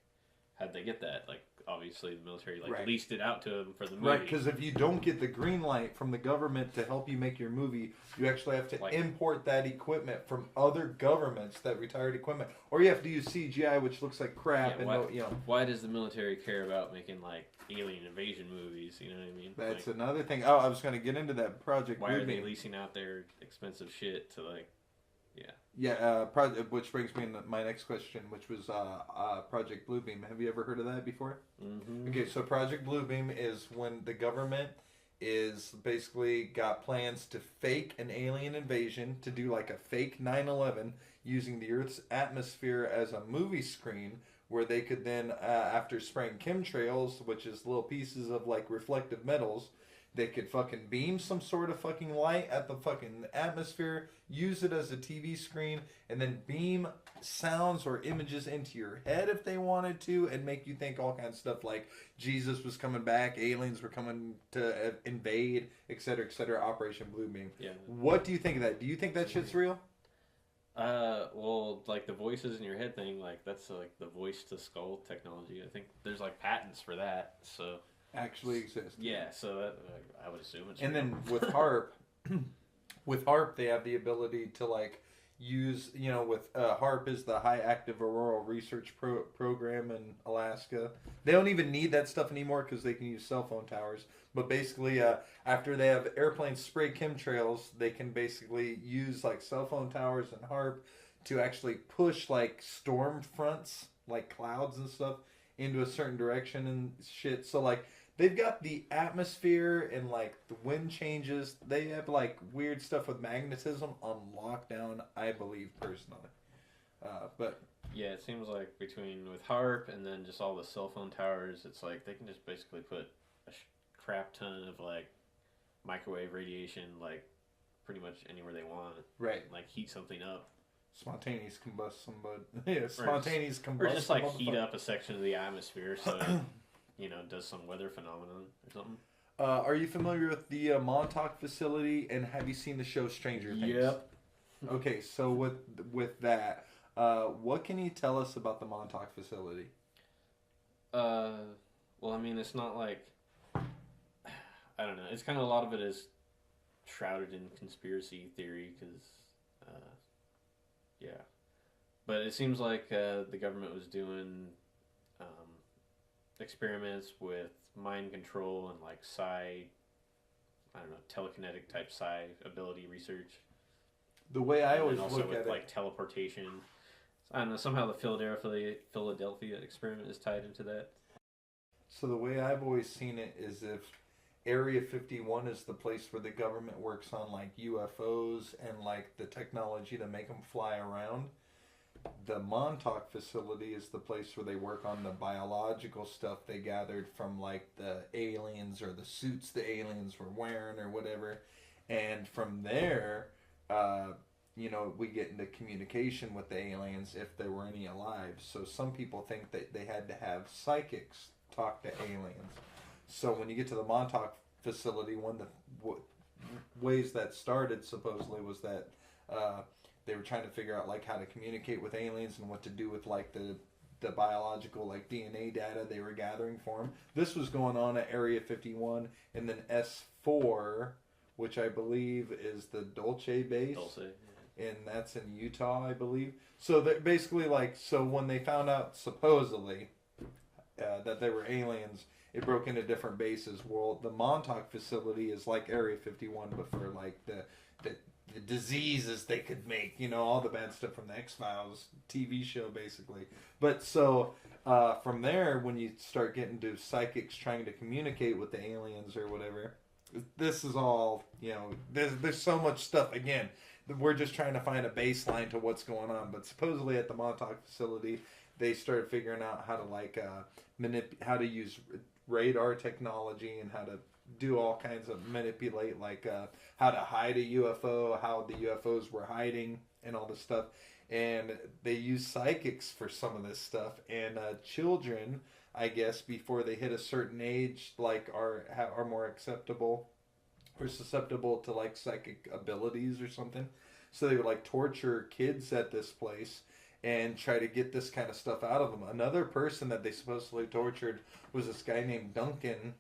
how'd they get that? Like obviously the military leased it out to them for the movie. Right, because if you don't get the green light from the government to help you make your movie, you actually have to import that equipment from other governments, that retired equipment, or you have to use CGI, which looks like crap. Why does the military care about making like alien invasion movies? You know what I mean? That's another thing. Oh, I was going to get into that Project Bluebeam. Why are they leasing out their expensive shit to like? Which brings me into my next question, which was Project Bluebeam. Have you ever heard of that before? Mm-hmm. Okay, so Project Bluebeam is when the government is basically got plans to fake an alien invasion, to do like a fake 9/11 using the Earth's atmosphere as a movie screen, where they could then, after spraying chemtrails, which is little pieces of like reflective metals, they could fucking beam some sort of fucking light at the fucking atmosphere, use it as a TV screen, and then beam sounds or images into your head if they wanted to, and make you think all kinds of stuff like Jesus was coming back, aliens were coming to invade, etc., etc. Operation Bluebeam. Yeah. What do you think of that? Do you think that shit's real? Well, like the voices in your head thing, like that's like the voice to skull technology. I think there's like patents for that, so... Actually exist. Yeah, so that, I would assume it's and real. then with HARP, they have the ability to like use, with HARP is the High Active Auroral Research Program in Alaska. They don't even need that stuff anymore because they can use cell phone towers. But basically, after they have airplanes spray chemtrails, they can basically use like cell phone towers and HARP to actually push like storm fronts, like clouds and stuff, into a certain direction and shit. So like, they've got the atmosphere and like the wind changes. They have like weird stuff with magnetism on lockdown, I believe personally. But yeah, it seems like between with HARP and then just all the cell phone towers, it's like they can just basically put a crap ton of like microwave radiation like pretty much anywhere they want. Right. Like heat something up. Spontaneous combust somebody. Yeah, spontaneous combust. Or just like heat up a section of the atmosphere so does some weather phenomenon or something. Are you familiar with the Montauk Facility, and have you seen the show Stranger Things? Yep. Okay, so with that, what can you tell us about the Montauk Facility? Well, I mean, it's not like, I don't know. It's kind of, a lot of it is shrouded in conspiracy theory because, yeah. But it seems like the government was doing experiments with mind control and like telekinetic type psi ability research. The way I always also look with at like it, teleportation. I don't know. Somehow the Philadelphia experiment is tied into that. So the way I've always seen it is if Area 51 is the place where the government works on like UFOs and like the technology to make them fly around, the Montauk Facility is the place where they work on the biological stuff they gathered from like the aliens or the suits the aliens were wearing or whatever. And from there, we get into communication with the aliens if there were any alive. So some people think that they had to have psychics talk to aliens. So when you get to the Montauk Facility, one of the ways that started supposedly was that they were trying to figure out like how to communicate with aliens and what to do with like the biological like DNA data they were gathering for them. This was going on at Area 51, and then S4, which I believe is the Dulce base. Dulce. And that's in Utah, I believe. So that basically, like, so when they found out supposedly that they were aliens, it broke into different bases. Well, the Montauk Facility is like Area 51, but for like the diseases they could make, all the bad stuff from the X-Files TV show, basically. But so from there, when you start getting to psychics trying to communicate with the aliens or whatever, this is all, there's so much stuff. Again, we're just trying to find a baseline to what's going on. But supposedly at the Montauk facility, they started figuring out how to like how to use radar technology and how to do all kinds of manipulate, like how to hide a UFO, how the UFOs were hiding, and all this stuff. And they use psychics for some of this stuff. And children, I guess, before they hit a certain age, like are more acceptable or susceptible to like psychic abilities or something. So they would like torture kids at this place and try to get this kind of stuff out of them. Another person that they supposedly tortured was this guy named Duncan.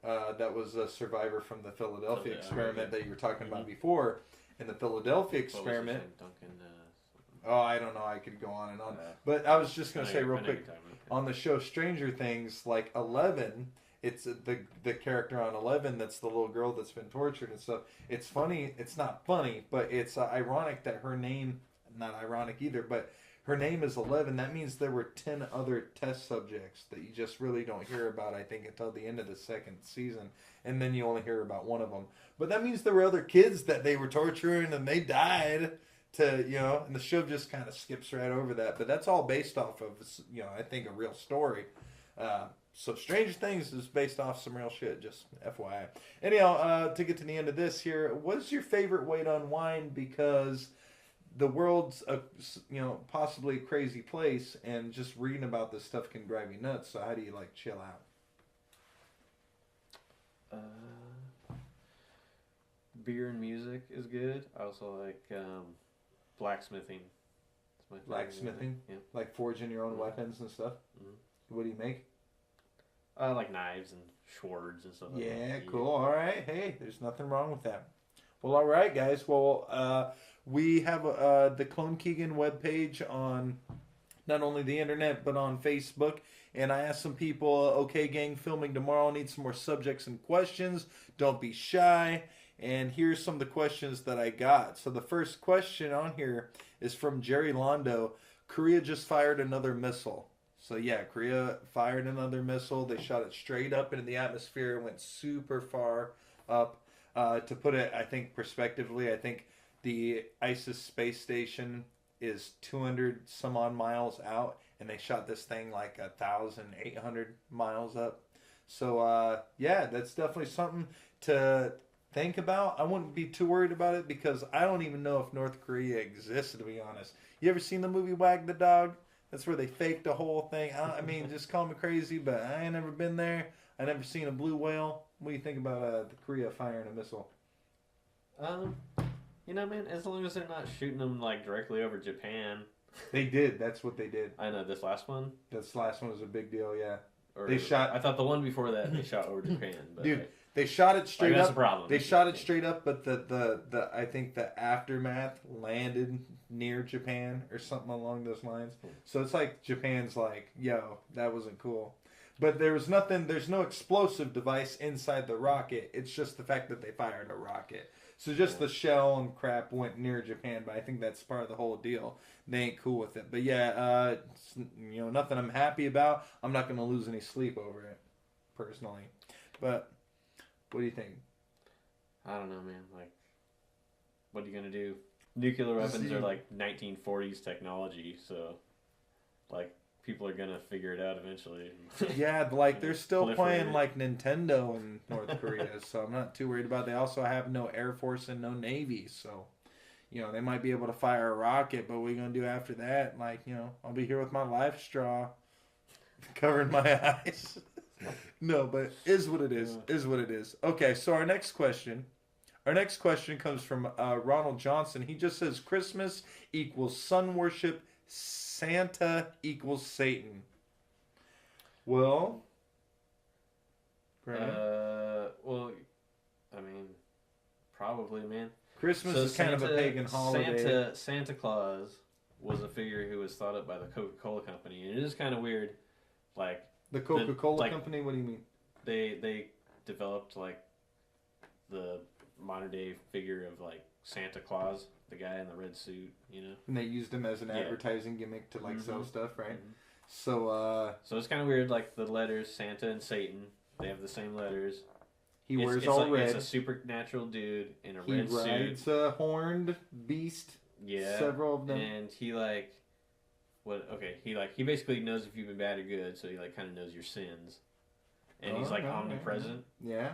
That was a survivor from the Philadelphia experiment that you were talking about before. In the Philadelphia experiment, Duncan. oh, I don't know. I could go on and on. But I was just going to say real quick, on the show Stranger Things, like 11, it's the character on 11 that's the little girl that's been tortured and stuff. It's funny. It's not funny, but it's ironic that her name, not ironic either, but her name is 11. That means there were 10 other test subjects that you just really don't hear about, I think, until the end of the second season. And then you only hear about one of them. But that means there were other kids that they were torturing and they died. And the show just kind of skips right over that. But that's all based off of, I think a real story. So Stranger Things is based off some real shit, just FYI. Anyhow, to get to the end of this here, what's your favorite way to unwind? Because the world's a possibly a crazy place, and just reading about this stuff can drive you nuts. So how do you like chill out? Beer and music is good. I also like blacksmithing. Blacksmithing? Yeah. Like forging your own weapons and stuff? Mm-hmm. What do you make? Like knives and swords and stuff like that. Yeah, cool. All right. Hey, there's nothing wrong with that. Well, all right, guys. Well, we have the Clone Keegan webpage on not only the internet, but on Facebook. And I asked some people, okay, gang, filming tomorrow. Need some more subjects and questions. Don't be shy. And here's some of the questions that I got. So the first question on here is from Jerry Londo. Korea just fired another missile. So yeah, Korea fired another missile. They shot it straight up into the atmosphere. Went super far up. To put it, I think, prospectively, I think the ISIS space station is 200 some odd miles out. And they shot this thing like 1,800 miles up. So yeah, that's definitely something to think about. I wouldn't be too worried about it because I don't even know if North Korea exists, to be honest. You ever seen the movie Wag the Dog? That's where they faked the whole thing. I mean, just call me crazy, but I ain't never been there. I never seen a blue whale. What do you think about the Korea firing a missile? Man, as long as they're not shooting them like directly over Japan. They did. That's what they did. I know this last one. This last one was a big deal. Yeah. Or they shot. I thought the one before that they shot over Japan. But dude, they shot it straight that's up. The problem. They shot it straight up, but the I think the aftermath landed near Japan or something along those lines. So it's like Japan's like, yo, that wasn't cool. But there's no explosive device inside the rocket. It's just the fact that they fired a rocket. So just the shell and crap went near Japan, but I think that's part of the whole deal. They ain't cool with it. But yeah, it's, nothing I'm happy about. I'm not going to lose any sleep over it, personally. But what do you think? I don't know, man. Like, what are you going to do? Nuclear weapons are like 1940s technology, so like people are going to figure it out eventually. Yeah, like they're still playing like Nintendo in North Korea, so I'm not too worried about it. They also have no Air Force and no Navy, so they might be able to fire a rocket, but what are you going to do after that? Like, I'll be here with my life straw covering my eyes. No, but is what it is. Is what it is. Okay, so our next question comes from Ronald Johnson. He just says Christmas equals sun worship, Santa equals Satan. Well, well, I mean, probably, man. Christmas is kind of a pagan holiday. Santa Claus was a figure who was thought up by the Coca-Cola Company, and it is kind of weird. Like the Coca-Cola Company. What do you mean? They developed like the modern day figure of like Santa Claus, the guy in the red suit, And they used him as an advertising gimmick to like sell stuff, right? Mm-hmm. So it's kind of weird. Like the letters Santa and Satan, they have the same letters, He wears it's all like, red. It's a supernatural dude in a He red suit. rides a horned beast. Yeah. Several of them. And he like, what? Okay, he basically knows if you've been bad or good, so he like kind of knows your sins. And he's like omnipresent. Yeah.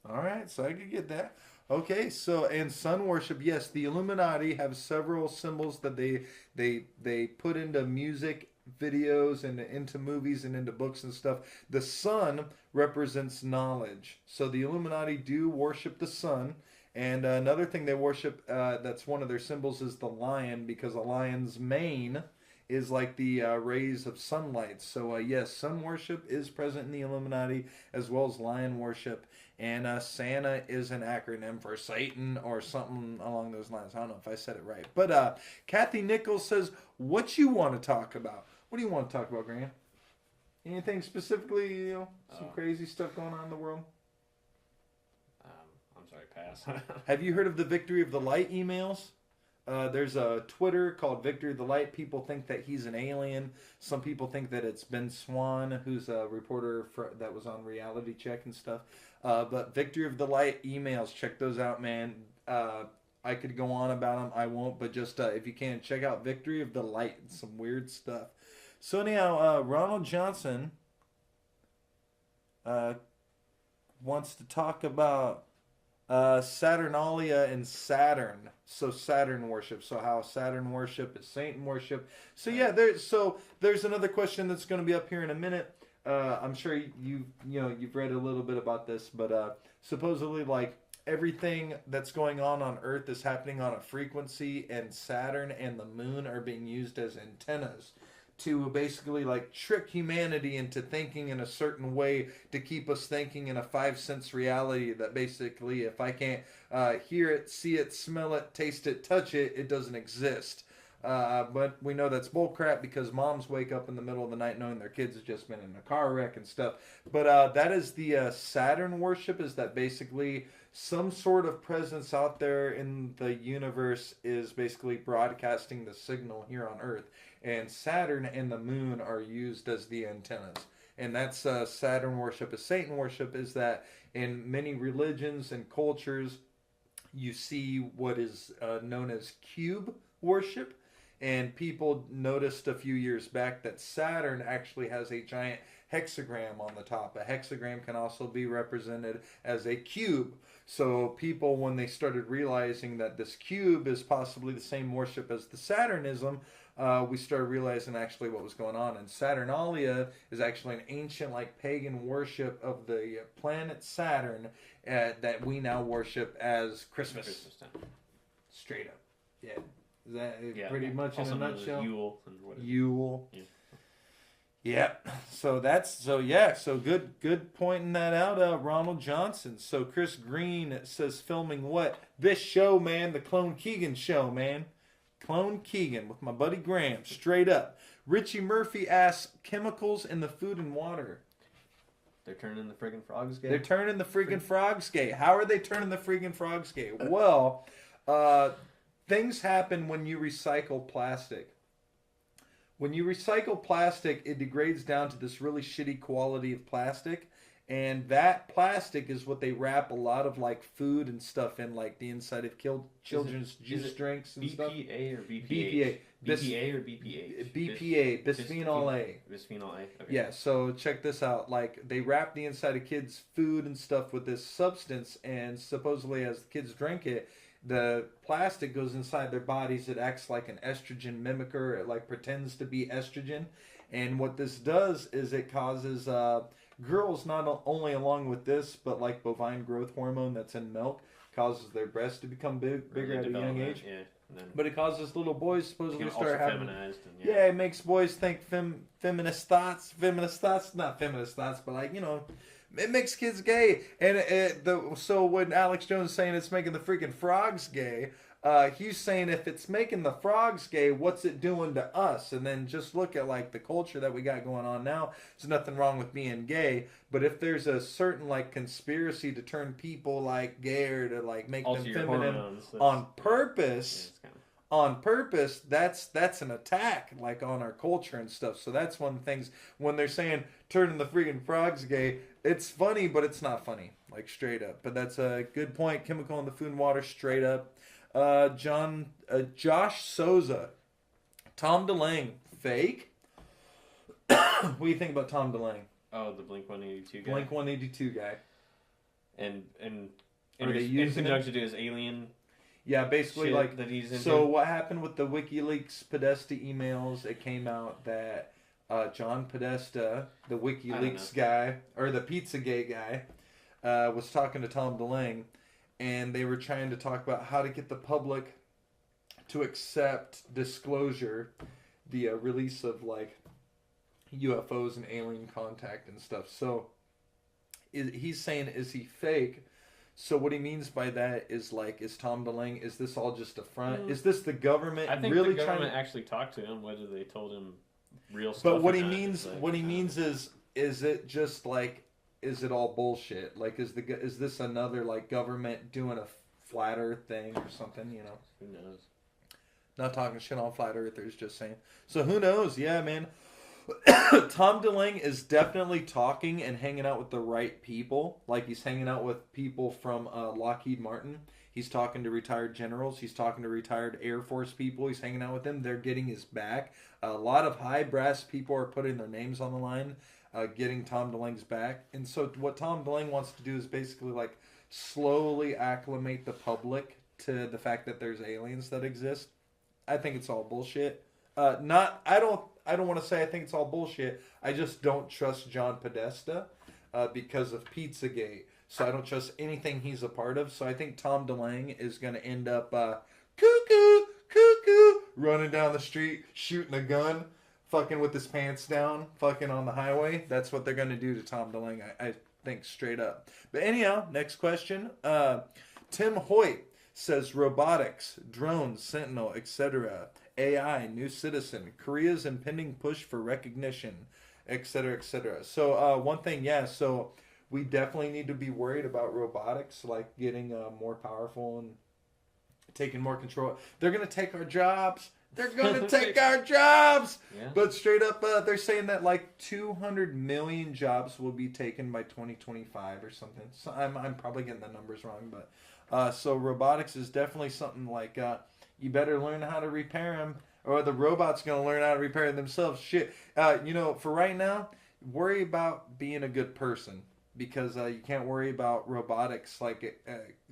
All right, so I could get that. Okay, so and sun worship, yes, the Illuminati have several symbols that they put into music videos and into movies and into books and stuff. The sun represents knowledge. So the Illuminati do worship the sun. And another thing they worship that's one of their symbols is the lion, because a lion's mane is like the rays of sunlight. So yes, sun worship is present in the Illuminati, as well as lion worship. And Santa is an acronym for Satan or something along those lines. I don't know if I said it right. But Kathy Nichols says, what you want to talk about? What do you want to talk about, Graham? Anything specifically, some crazy stuff going on in the world? I'm sorry, pass. Have you heard of the Victory of the Light emails? There's a Twitter called Victory of the Light. People think that he's an alien. Some people think that it's Ben Swan, who's a reporter that was on Reality Check and stuff. But Victory of the Light emails, check those out, man. I could go on about them. I won't, but just if you can, check out Victory of the Light. It's some weird stuff. So anyhow, Ronald Johnson wants to talk about Saturnalia and Saturn. So Saturn worship. So how Saturn worship is Satan worship. So yeah, there's another question that's going to be up here in a minute. I'm sure you've read a little bit about this, but supposedly like everything that's going on Earth is happening on a frequency, and Saturn and the moon are being used as antennas to basically like trick humanity into thinking in a certain way, to keep us thinking in a 5 sense reality that basically if I can't hear it, see it, smell it, taste it, touch it, it doesn't exist. But we know that's bullcrap, because moms wake up in the middle of the night knowing their kids have just been in a car wreck and stuff. But that is the Saturn worship, is that basically some sort of presence out there in the universe is basically broadcasting the signal here on Earth. And Saturn and the moon are used as the antennas. And that's Saturn worship. Is Satan worship is that in many religions and cultures, you see what is known as cube worship. And people noticed a few years back that Saturn actually has a giant hexagram on the top. A hexagram can also be represented as a cube. So people, when they started realizing that this cube is possibly the same worship as the Saturnism, we started realizing actually what was going on. And Saturnalia is actually an ancient like pagan worship of the planet Saturn that we now worship as Christmas time. Straight up. Yeah. Is that pretty much in a nutshell? Yule and whatever. Yule. Yeah. So good pointing that out, Ronald Johnson. So Chris Green says filming what? This show, man, the Clone Keegan show, man. Clone Keegan with my buddy Graham, straight up. Richie Murphy asks, chemicals in the food and water. They're turning the friggin' frogs gay. They're turning the friggin' frogs gay. How are they turning the friggin' frogs gay? Well, things happen when you recycle plastic. When you recycle plastic, it degrades down to this really shitty quality of plastic. And that plastic is what they wrap a lot of like food and stuff in, like the inside of children's juice drinks and stuff. BPA or BPH? BPA or BPH? BPA, bisphenol A. Bisphenol A. Okay. Yeah, so check this out. Like they wrap the inside of kids' food and stuff with this substance, and supposedly as the kids drink it, the plastic goes inside their bodies. It acts like an estrogen mimicker. It like pretends to be estrogen. And what this does is it causes girls, not only along with this, but like bovine growth hormone that's in milk, causes their breasts to become bigger at a young age. Yeah, but it causes little boys supposedly to start having... feminized. And, yeah, it makes boys think feminist thoughts. Not feminist thoughts, but like, it makes kids gay. And so when Alex Jones is saying it's making the freaking frogs gay, he's saying if it's making the frogs gay, what's it doing to us? And then just look at like the culture that we got going on now. There's nothing wrong with being gay, but if there's a certain like conspiracy to turn people like gay or to like make them feminine on purpose, that's an attack like on our culture and stuff. So that's one of the things when they're saying turning the freaking frogs gay. It's funny, but it's not funny. like straight up. But that's a good point. Chemical in the food and water, straight up. Josh Souza, Tom DeLange, fake. What do you think about Tom DeLange? Oh, the Blink 182 guy. Blink 182 guy. And Are they in using conjunction to his alien. Yeah, basically shit like that he's into. so. What happened with the WikiLeaks Podesta emails? It came out that John Podesta, the WikiLeaks guy or the Pizzagate guy, was talking to Tom DeLange, and they were trying to talk about how to get the public to accept disclosure, the release of like UFOs and alien contact and stuff. So he's saying, is he fake? So what he means by that is like, is Tom DeLange, is this all just a front? Is this the government? I think really the government trying actually talked to him, whether they told him real stuff. But what or he not, means, like, what he means is it just like, is it all bullshit? Like, is this another like government doing a flat Earth thing or something? You know, who knows? Not talking shit on flat earthers, just saying. So who knows? Yeah, man. Tom DeLange is definitely talking and hanging out with the right people. Like he's hanging out with people from Lockheed Martin. He's talking to retired generals. He's talking to retired Air Force people. He's hanging out with them. They're getting his back. A lot of high brass people are putting their names on the line, getting Tom DeLange's back. And so what Tom DeLange wants to do is basically like slowly acclimate the public to the fact that there's aliens that exist. I think it's all bullshit. I don't want to say I think it's all bullshit. I just don't trust John Podesta because of Pizzagate. So I don't trust anything he's a part of. So I think Tom DeLange is going to end up cuckoo, running down the street, shooting a gun, fucking with his pants down, fucking on the highway. That's what they're going to do to Tom DeLange, I think, straight up. But anyhow, next question. Tim Hoyt says robotics, drones, Sentinel, etc., AI, new citizen, Korea's impending push for recognition, etc., etc. So one thing, so we definitely need to be worried about robotics, like getting more powerful and taking more control. They're going to take our jobs. They're going to take our jobs. Yeah. But straight up, they're saying that like 200 million jobs will be taken by 2025 or something. So I'm probably getting the numbers wrong, but so robotics is definitely something like you better learn how to repair them, or the robot's going to learn how to repair themselves. Shit. For right now, worry about being a good person, because you can't worry about robotics like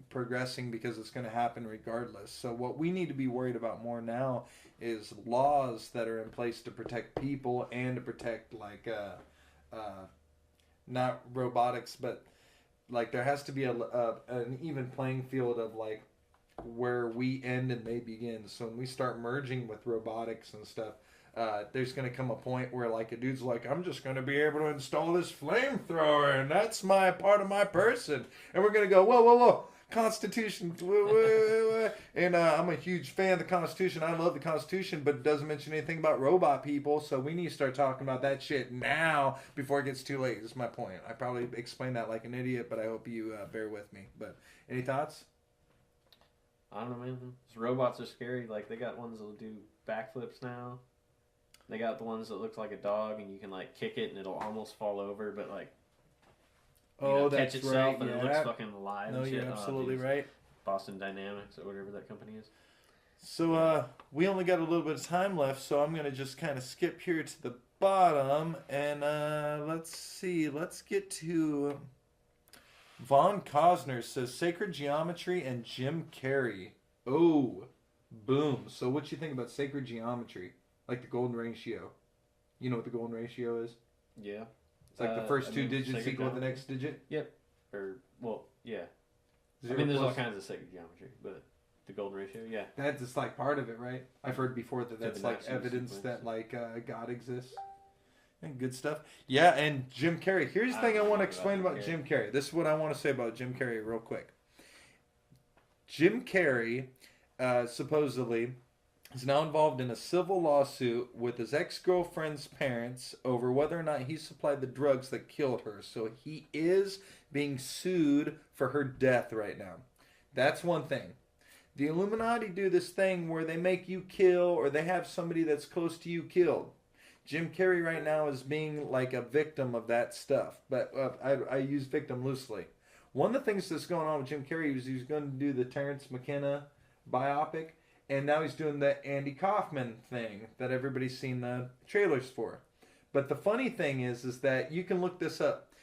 progressing, because it's going to happen regardless. So what we need to be worried about more now is laws that are in place to protect people and to protect like not robotics, but like there has to be an even playing field of like where we end and they begin. So when we start merging with robotics and stuff, there's going to come a point where like a dude's like, I'm just going to be able to install this flamethrower and that's my part of my person. And we're going to go, whoa, Constitution. And I'm a huge fan of the Constitution. I love the Constitution, but it doesn't mention anything about robot people. So we need to start talking about that shit now before it gets too late. Is my point. I probably explained that like an idiot, but I hope you bear with me. But any thoughts? I don't know, man. These robots are scary. Like, they got ones that'll do backflips now. They got the ones that look like a dog, and you can like kick it, and it'll almost fall over, but like catch itself, right, and it looks fucking alive. No, and shit. you're absolutely right. Boston Dynamics or whatever that company is. So we only got a little bit of time left, so I'm gonna just kind of skip here to the bottom, and let's see. Let's get to Von Cosner says sacred geometry and Jim Carrey. Oh, boom. So what you think about sacred geometry? Like the golden ratio. You know what the golden ratio is? Yeah. It's like the first two digits equal the next digit? Yep. Yeah. There's all kinds of sacred geometry, but the golden ratio, yeah. That's just like part of it, right? I've heard before that's like evidence that like God exists. And good stuff. Yeah, and Jim Carrey. Here's the thing I want to explain about Jim Carrey. This is what I want to say about Jim Carrey real quick. Jim Carrey, supposedly, is now involved in a civil lawsuit with his ex-girlfriend's parents over whether or not he supplied the drugs that killed her. So he is being sued for her death right now. That's one thing. The Illuminati do this thing where they make you kill, or they have somebody that's close to you killed. Jim Carrey right now is being like a victim of that stuff, but I use victim loosely. One of the things that's going on with Jim Carrey was he was going to do the Terrence McKenna biopic, and now he's doing the Andy Kaufman thing that everybody's seen the trailers for. But the funny thing is that you can look this up.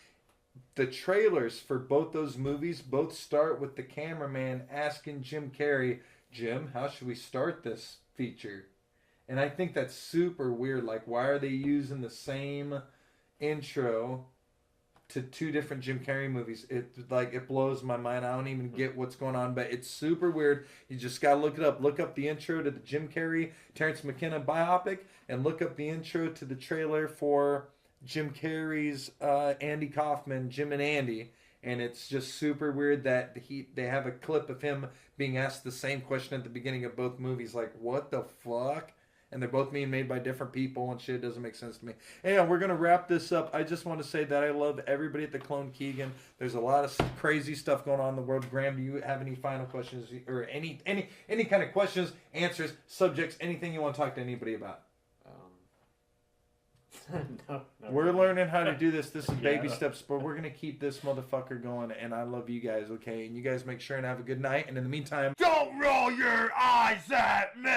The trailers for both those movies both start with the cameraman asking Jim Carrey, Jim, how should we start this feature? And I think that's super weird. Like, why are they using the same intro to two different Jim Carrey movies? It blows my mind. I don't even get what's going on, but it's super weird. You just gotta look it up. Look up the intro to the Jim Carrey, Terrence McKenna biopic, and look up the intro to the trailer for Jim Carrey's Andy Kaufman, Jim and Andy. And it's just super weird that they have a clip of him being asked the same question at the beginning of both movies. Like, what the fuck? And they're both being made by different people and shit. Doesn't make sense to me. Anyway, we're going to wrap this up. I just want to say that I love everybody at the Clone Keegan. There's a lot of crazy stuff going on in the world. Graeme, do you have any final questions or any kind of questions, answers, subjects, anything you want to talk to anybody about? No, we're learning how to do this. This is baby steps, but we're going to keep this motherfucker going. And I love you guys, okay? And you guys make sure and have a good night. And in the meantime, don't roll your eyes at me!